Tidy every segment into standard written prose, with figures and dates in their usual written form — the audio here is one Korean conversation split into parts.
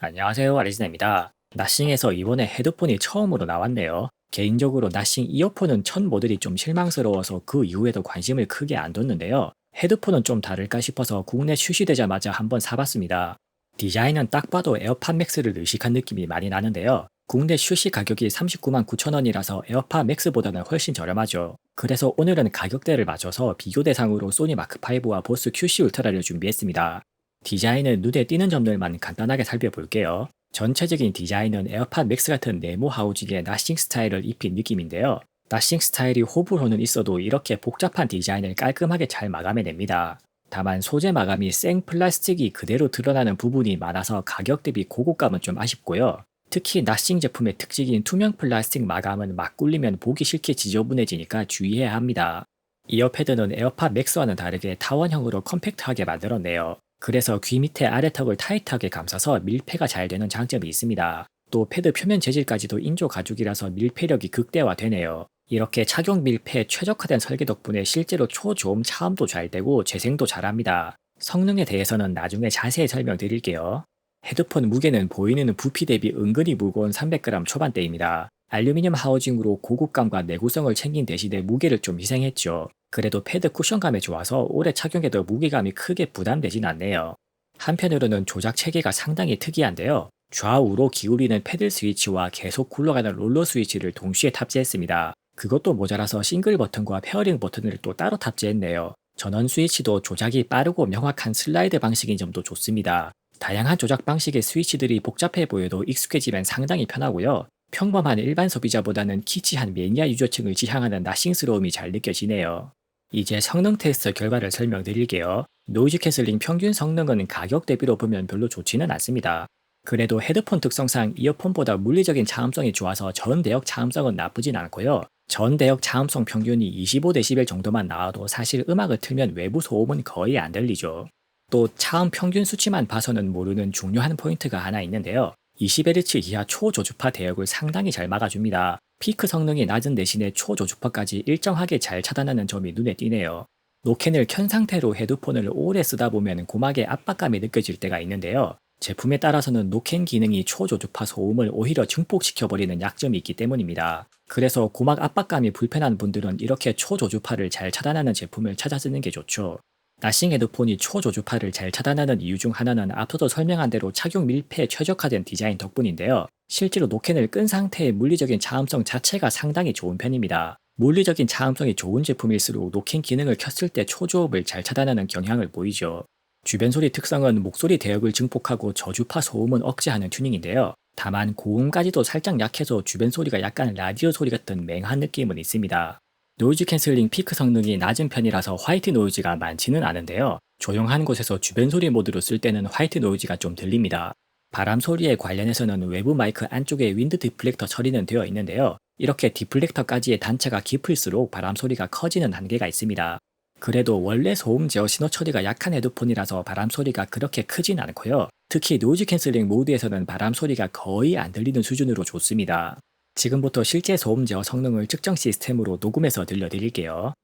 안녕하세요, 아리즈나입니다. 나싱에서 이번에 헤드폰이 처음으로 나왔네요. 개인적으로 나싱 이어폰은 첫 모델이 좀 실망스러워서 그 이후에도 관심을 크게 안 뒀는데요. 헤드폰은 좀 다를까 싶어서 국내 출시되자마자 한번 사봤습니다. 디자인은 딱 봐도 에어팟 맥스를 의식한 느낌이 많이 나는데요. 국내 출시 가격이 39만 9천 원이라서 에어팟 맥스보다는 훨씬 저렴하죠. 그래서 오늘은 가격대를 맞춰서 비교 대상으로 소니 마크5와 보스 QC 울트라를 준비했습니다. 디자인은 눈에 띄는 점들만 간단하게 살펴볼게요. 전체적인 디자인은 에어팟 맥스 같은 네모 하우징의 나싱 스타일을 입힌 느낌인데요. 나싱 스타일이 호불호는 있어도 이렇게 복잡한 디자인을 깔끔하게 잘 마감해냅니다. 다만 소재 마감이 생 플라스틱이 그대로 드러나는 부분이 많아서 가격 대비 고급감은 좀 아쉽고요. 특히 나싱 제품의 특징인 투명 플라스틱 마감은 막 굴리면 보기 싫게 지저분해지니까 주의해야 합니다. 이어패드는 에어팟 맥스와는 다르게 타원형으로 컴팩트하게 만들었네요. 그래서 귀 밑에 아래턱을 타이트하게 감싸서 밀폐가 잘 되는 장점이 있습니다. 또 패드 표면 재질까지도 인조 가죽이라서 밀폐력이 극대화되네요. 이렇게 착용 밀폐에 최적화된 설계 덕분에 실제로 초저음 차음도 잘 되고 재생도 잘합니다. 성능에 대해서는 나중에 자세히 설명드릴게요. 헤드폰 무게는 보이는 부피 대비 은근히 무거운 300g 초반대입니다. 알루미늄 하우징으로 고급감과 내구성을 챙긴 대신에 무게를 좀 희생했죠. 그래도 패드 쿠션감이 좋아서 오래 착용해도 무게감이 크게 부담되진 않네요. 한편으로는 조작 체계가 상당히 특이한데요. 좌우로 기울이는 패들 스위치와 계속 굴러가는 롤러 스위치를 동시에 탑재했습니다. 그것도 모자라서 싱글 버튼과 페어링 버튼을 또 따로 탑재했네요. 전원 스위치도 조작이 빠르고 명확한 슬라이드 방식인 점도 좋습니다. 다양한 조작 방식의 스위치들이 복잡해 보여도 익숙해지면 상당히 편하고요. 평범한 일반 소비자보다는 키치한 매니아 유저층을 지향하는 나싱스러움이 잘 느껴지네요. 이제 성능 테스트 결과를 설명드릴게요. 노이즈 캔슬링 평균 성능은 가격 대비로 보면 별로 좋지는 않습니다. 그래도 헤드폰 특성상 이어폰보다 물리적인 차음성이 좋아서 전 대역 차음성은 나쁘진 않고요. 전 대역 차음성 평균이 25dB 정도만 나와도 사실 음악을 틀면 외부 소음은 거의 안 들리죠. 또 차음 평균 수치만 봐서는 모르는 중요한 포인트가 하나 있는데요. 20Hz 이하 초저주파 대역을 상당히 잘 막아줍니다. 피크 성능이 낮은 대신에 초저주파까지 일정하게 잘 차단하는 점이 눈에 띄네요. 노캔을 켠 상태로 헤드폰을 오래 쓰다 보면 고막에 압박감이 느껴질 때가 있는데요. 제품에 따라서는 노캔 기능이 초저주파 소음을 오히려 증폭시켜버리는 약점이 있기 때문입니다. 그래서 고막 압박감이 불편한 분들은 이렇게 초저주파를 잘 차단하는 제품을 찾아 쓰는 게 좋죠. 나싱 헤드폰이 초저주파를 잘 차단하는 이유 중 하나는 앞서도 설명한 대로 착용 밀폐에 최적화된 디자인 덕분인데요. 실제로 노캔을 끈 상태의 물리적인 차음성 자체가 상당히 좋은 편입니다. 물리적인 차음성이 좋은 제품일수록 노캔 기능을 켰을 때 초저음을 잘 차단하는 경향을 보이죠. 주변 소리 특성은 목소리 대역을 증폭하고 저주파 소음은 억제하는 튜닝인데요. 다만 고음까지도 살짝 약해서 주변 소리가 약간 라디오 소리 같은 맹한 느낌은 있습니다. 노이즈 캔슬링 피크 성능이 낮은 편이라서 화이트 노이즈가 많지는 않은데요. 조용한 곳에서 주변 소리 모드로 쓸 때는 화이트 노이즈가 좀 들립니다. 바람 소리에 관련해서는 외부 마이크 안쪽에 윈드 디플렉터 처리는 되어 있는데요. 이렇게 디플렉터까지의 단차가 깊을수록 바람 소리가 커지는 한계가 있습니다. 그래도 원래 소음 제어 신호 처리가 약한 헤드폰이라서 바람 소리가 그렇게 크진 않고요. 특히 노이즈 캔슬링 모드에서는 바람 소리가 거의 안 들리는 수준으로 좋습니다. 지금부터 실제 소음 제어 성능을 측정 시스템으로 녹음해서 들려드릴게요.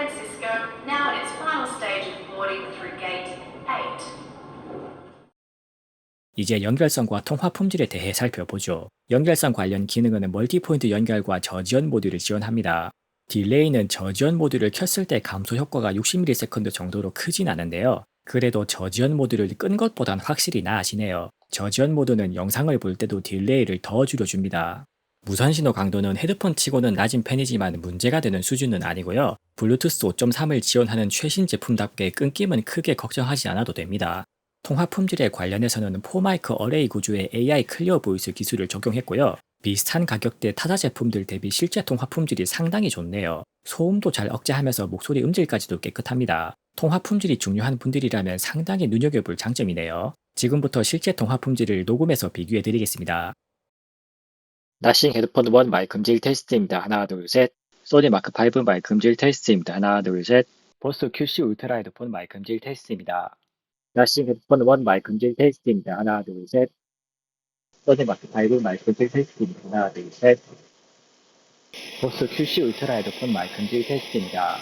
Francisco, now in its final stage of boarding through Gate 8. 이제 연결성과 통화 품질에 대해 살펴보죠. 연결성 관련 기능은 멀티포인트 연결과 저지연 모듈을 지원합니다. 딜레이는 저지연 모듈을 켰을 때 감소 효과가 60ms 정도로 크진 않은데요. 그래도 저지연 모듈을 끈 것보단 확실히 나아지네요. 저지연 모드는 영상을 볼 때도 딜레이를 더 줄여줍니다. 무선 신호 강도는 헤드폰 치고는 낮은 편이지만 문제가 되는 수준은 아니고요. 블루투스 5.3을 지원하는 최신 제품답게 끊김은 크게 걱정하지 않아도 됩니다. 통화 품질에 관련해서는 4마이크 어레이 구조의 AI 클리어 보이스 기술을 적용했고요. 비슷한 가격대 타사 제품들 대비 실제 통화 품질이 상당히 좋네요. 소음도 잘 억제하면서 목소리 음질까지도 깨끗합니다. 통화 품질이 중요한 분들이라면 상당히 눈여겨볼 장점이네요. 지금부터 실제 통화 품질을 녹음해서 비교해 드리겠습니다. 나싱 헤드폰 1 마이크 음질 테스트입니다. 하나 둘 셋. 소니 마크 5 마이크 음질 테스트입니다. 하나 둘 셋. 보스 QC 울트라 헤드폰 마이크 음질 테스트입니다. 나싱 헤드폰 1 마이크 음질 테스트입니다. 하나 둘 셋. 소니 마크 5 마이크 음질 테스트입니다. 하나 둘 셋. 보스 QC 울트라 헤드폰 마이크 음질 테스트입니다.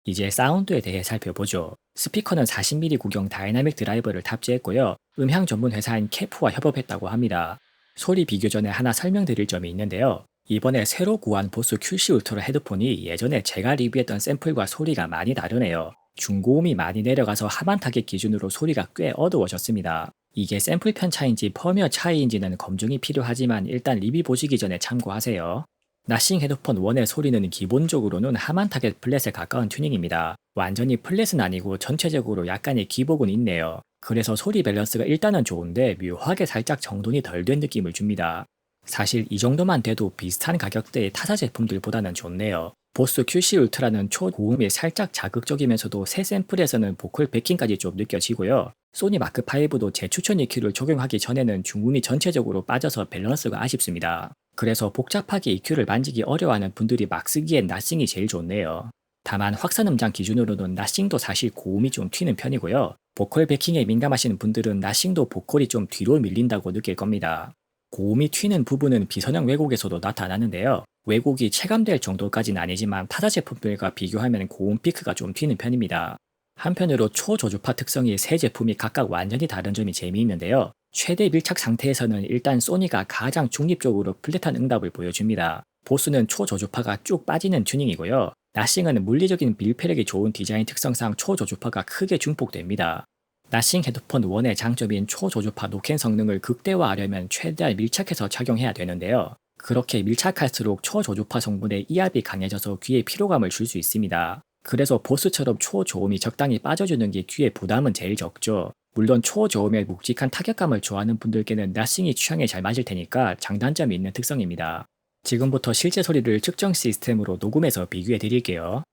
이제 사운드에 대해 살펴보죠. 스피커는 40mm 구경 다이나믹 드라이버를 탑재했고요. 음향 전문 회사인 캐프와 협업했다고 합니다. 소리 비교 전에 하나 설명드릴 점이 있는데요. 이번에 새로 구한 보스 QC 울트라 헤드폰이 예전에 제가 리뷰했던 샘플과 소리가 많이 다르네요. 중고음이 많이 내려가서 하반 타겟 기준으로 소리가 꽤 어두워졌습니다. 이게 샘플 편차인지 펌웨어 차이인지는 검증이 필요하지만 일단 리뷰 보시기 전에 참고하세요. 나싱 헤드폰 1의 소리는 기본적으로는 하만 타겟 플랫에 가까운 튜닝입니다. 완전히 플랫은 아니고 전체적으로 약간의 기복은 있네요. 그래서 소리 밸런스가 일단은 좋은데 묘하게 살짝 정돈이 덜 된 느낌을 줍니다. 사실 이 정도만 돼도 비슷한 가격대의 타사 제품들보다는 좋네요. 보스 QC 울트라는 초고음이 살짝 자극적이면서도 새 샘플에서는 보컬 베킹까지 좀 느껴지고요. 소니 마크 5도 재추천 EQ를 적용하기 전에는 중음이 전체적으로 빠져서 밸런스가 아쉽습니다. 그래서 복잡하게 EQ를 만지기 어려워하는 분들이 막 쓰기엔 나싱이 제일 좋네요. 다만 확산 음장 기준으로는 나싱도 사실 고음이 좀 튀는 편이고요. 보컬 베킹에 민감하신 분들은 나싱도 보컬이 좀 뒤로 밀린다고 느낄 겁니다. 고음이 튀는 부분은 비선형 왜곡에서도 나타나는데요. 왜곡이 체감될 정도까지는 아니지만 타사 제품들과 비교하면 고음 피크가 좀 튀는 편입니다. 한편으로 초저주파 특성이 세 제품이 각각 완전히 다른 점이 재미있는데요. 최대 밀착 상태에서는 일단 소니가 가장 중립적으로 플랫한 응답을 보여줍니다. 보스는 초저주파가 쭉 빠지는 튜닝이고요. 나싱은 물리적인 밀폐력이 좋은 디자인 특성상 초저주파가 크게 중폭됩니다. 나싱 헤드폰 1의 장점인 초저주파 노캔 성능을 극대화하려면 최대한 밀착해서 착용해야 되는데요. 그렇게 밀착할수록 초저주파 성분의 이압이 강해져서 귀에 피로감을 줄 수 있습니다. 그래서 보스처럼 초저음이 적당히 빠져주는 게 귀에 부담은 제일 적죠. 물론 초저음의 묵직한 타격감을 좋아하는 분들께는 나싱이 취향에 잘 맞을 테니까 장단점이 있는 특성입니다. 지금부터 실제 소리를 측정 시스템으로 녹음해서 비교해 드릴게요.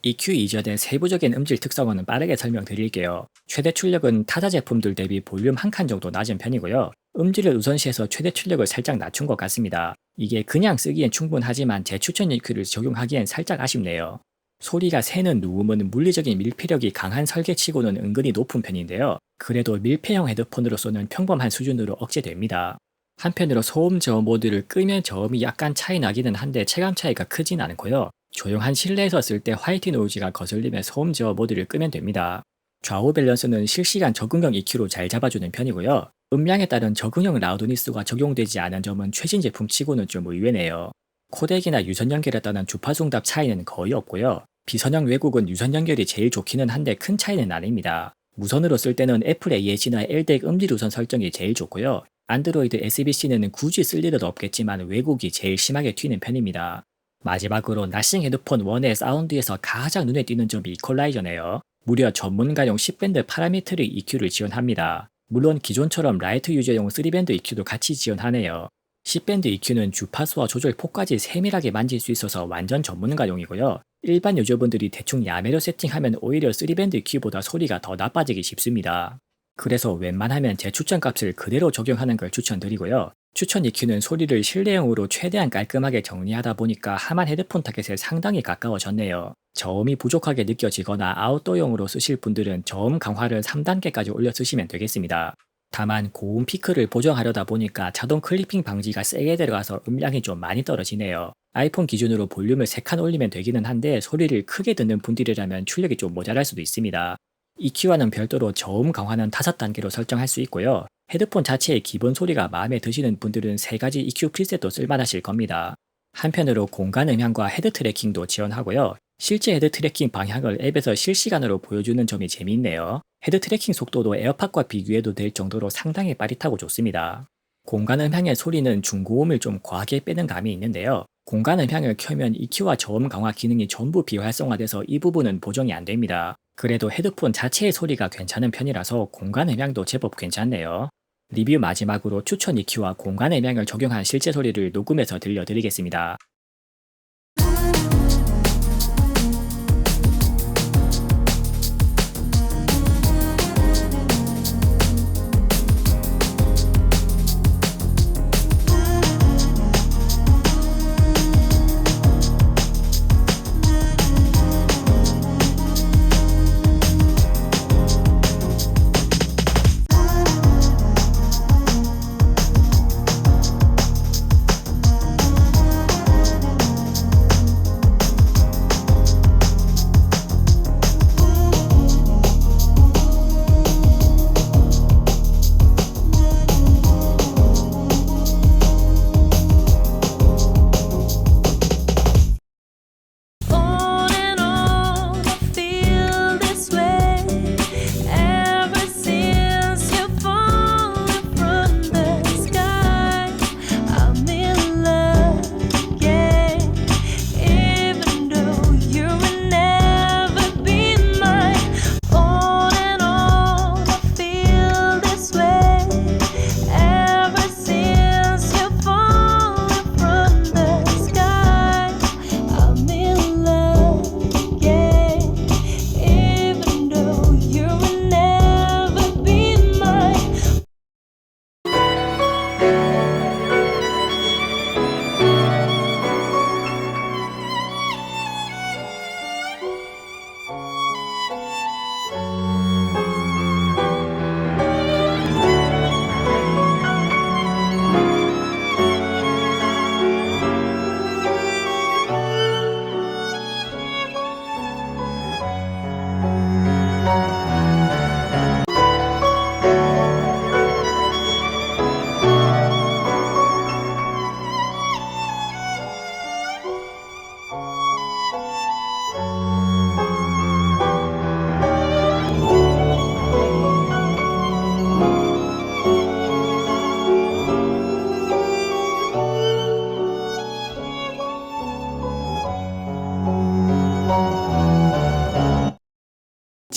EQ 이전의 세부적인 음질 특성은 빠르게 설명드릴게요. 최대 출력은 타자 제품들 대비 볼륨 한 칸 정도 낮은 편이고요. 음질을 우선시해서 최대 출력을 살짝 낮춘 것 같습니다. 이게 그냥 쓰기엔 충분하지만 재추천 EQ를 적용하기엔 살짝 아쉽네요. 소리가 새는 누움은 물리적인 밀폐력이 강한 설계치고는 은근히 높은 편인데요. 그래도 밀폐형 헤드폰으로서는 평범한 수준으로 억제됩니다. 한편으로 소음 저어 모드를 끄면 저음이 약간 차이 나기는 한데 체감 차이가 크진 않고요. 조용한 실내에서 쓸 때 화이트 노이즈가 거슬리면 소음 저어 모드를 끄면 됩니다. 좌우 밸런스는 실시간 적응형 EQ로 잘 잡아주는 편이고요. 음량에 따른 적응형 라우드니스가 적용되지 않은 점은 최신 제품 치고는 좀 의외네요. 코덱이나 유선 연결에 따른 주파수 응답 차이는 거의 없고요. 비선형 외국은 유선 연결이 제일 좋기는 한데 큰 차이는 아닙니다. 무선으로 쓸 때는 애플 AH나 LDEC 음질 우선 설정이 제일 좋고요. 안드로이드 SBC는 굳이 쓸 일은 없겠지만 왜곡이 제일 심하게 튀는 편입니다. 마지막으로 나싱 헤드폰 1의 사운드에서 가장 눈에 띄는 점이 이퀄라이저네요. 무려 전문가용 10밴드 파라미터리 EQ를 지원합니다. 물론 기존처럼 라이트 유저용 3밴드 EQ도 같이 지원하네요. 10밴드 EQ는 주파수와 조절 폭까지 세밀하게 만질 수 있어서 완전 전문가용이고요. 일반 유저분들이 대충 야매로 세팅하면 오히려 3밴드 EQ보다 소리가 더 나빠지기 쉽습니다. 그래서 웬만하면 제 추천 값을 그대로 적용하는 걸 추천드리고요. 추천 EQ는 소리를 실내용으로 최대한 깔끔하게 정리하다 보니까 하만 헤드폰 타겟에 상당히 가까워졌네요. 저음이 부족하게 느껴지거나 아웃도어용으로 쓰실 분들은 저음 강화를 3단계까지 올려 쓰시면 되겠습니다. 다만 고음 피크를 보정하려다 보니까 자동 클리핑 방지가 세게 들어가서 음량이 좀 많이 떨어지네요. 아이폰 기준으로 볼륨을 3칸 올리면 되기는 한데 소리를 크게 듣는 분들이라면 출력이 좀 모자랄 수도 있습니다. EQ와는 별도로 저음 강화는 5단계로 설정할 수 있고요. 헤드폰 자체의 기본 소리가 마음에 드시는 분들은 3가지 EQ 프리셋도 쓸만하실 겁니다. 한편으로 공간 음향과 헤드 트래킹도 지원하고요. 실제 헤드 트래킹 방향을 앱에서 실시간으로 보여주는 점이 재미있네요. 헤드 트래킹 속도도 에어팟과 비교해도 될 정도로 상당히 빠릿하고 좋습니다. 공간 음향의 소리는 중고음을 좀 과하게 빼는 감이 있는데요. 공간 음향을 켜면 EQ와 저음 강화 기능이 전부 비활성화돼서 이 부분은 보정이 안 됩니다. 그래도 헤드폰 자체의 소리가 괜찮은 편이라서 공간 음향도 제법 괜찮네요. 리뷰 마지막으로 추천 EQ와 공간 음향을 적용한 실제 소리를 녹음해서 들려드리겠습니다.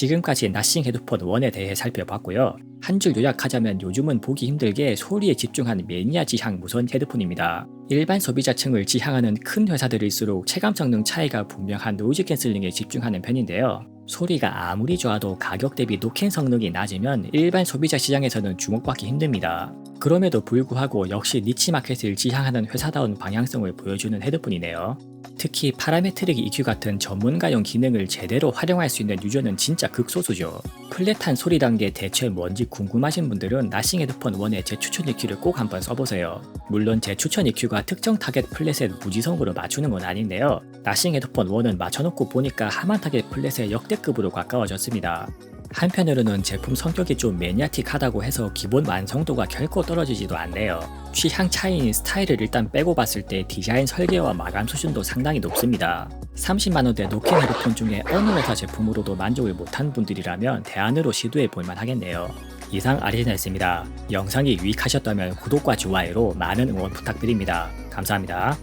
지금까지 나싱 헤드폰 1에 대해 살펴봤고요. 한 줄 요약하자면 요즘은 보기 힘들게 소리에 집중한 매니아 지향 무선 헤드폰입니다. 일반 소비자층을 지향하는 큰 회사들일수록 체감 성능 차이가 분명한 노이즈 캔슬링에 집중하는 편인데요. 소리가 아무리 좋아도 가격 대비 노캔 성능이 낮으면 일반 소비자 시장에서는 주목받기 힘듭니다. 그럼에도 불구하고 역시 니치 마켓을 지향하는 회사다운 방향성을 보여주는 헤드폰이네요. 특히 파라메트릭 EQ 같은 전문가용 기능을 제대로 활용할 수 있는 유저는 진짜 극소수죠. 플랫한 소리 단계 대체 뭔지 궁금하신 분들은 나싱 헤드폰 1의 제 추천 EQ를 꼭 한번 써보세요. 물론 제 추천 EQ가 특정 타겟 플랫에 무지성으로 맞추는 건 아닌데요. 나싱 헤드폰 1은 맞춰놓고 보니까 하만 타겟 플랫의 역대급으로 가까워졌습니다. 한편으로는 제품 성격이 좀 매니아틱하다고 해서 기본 완성도가 결코 떨어지지도 않네요. 취향 차이인 스타일을 일단 빼고 봤을 때 디자인 설계와 마감 수준도 상당히 높습니다. 30만원대 노캔 헤드폰 중에 어느 회사 제품으로도 만족을 못한 분들이라면 대안으로 시도해 볼만 하겠네요. 이상 아리나였습니다. 영상이 유익하셨다면 구독과 좋아요로 많은 응원 부탁드립니다. 감사합니다.